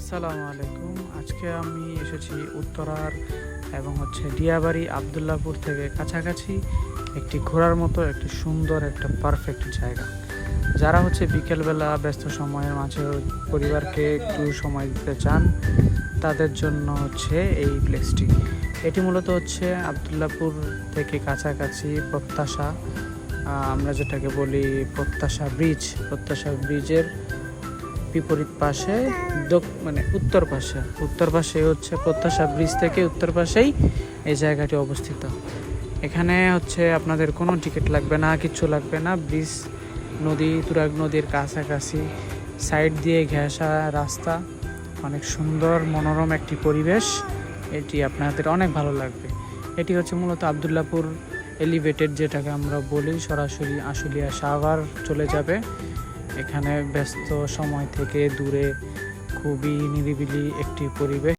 আসসালামু আলাইকুম। আজকে আমি এসেছি উত্তরার এবং ডিয়াবাড়ি আবদুল্লাপুর থেকে কাছাকাছি একটি ঘোরার মতো একটি সুন্দর একটা পারফেক্ট জায়গা। যারা বিকেলবেলা ব্যস্ত সময়ের মাঝে পরিবারকে একটু সময় দিতে চান তাদের জন্য এই প্লেসটি। এটি মূলত আবদুল্লাপুর থেকে কাছাকাছি প্রত্যাশা, আমরা যেটাকে বলি প্রত্যাশা ব্রিজের বিপরীত পাশে উত্তর পাশে প্রত্যাশা ব্রিজ থেকে উত্তর পাশেই এই জায়গাটি অবস্থিত। এখানে আপনাদের কোনো টিকিট লাগবে না, কিচ্ছু লাগবে না। ব্রিজ তুরাগ নদীর কাছাকাছি, সাইড দিয়ে ঘেঁষা রাস্তা, অনেক সুন্দর মনোরম একটি পরিবেশ। এটি আপনাদের অনেক ভালো লাগবে। এটি মূলত আবদুল্লাপুর এলিভেটেড, যেটাকে আমরা বলি, সরাসরি আশুলিয়া সাভার চলে যাবে। এখানে ব্যস্ত সময় থেকে দূরে খুবই নিরিবিলি একটি পরিবেশ।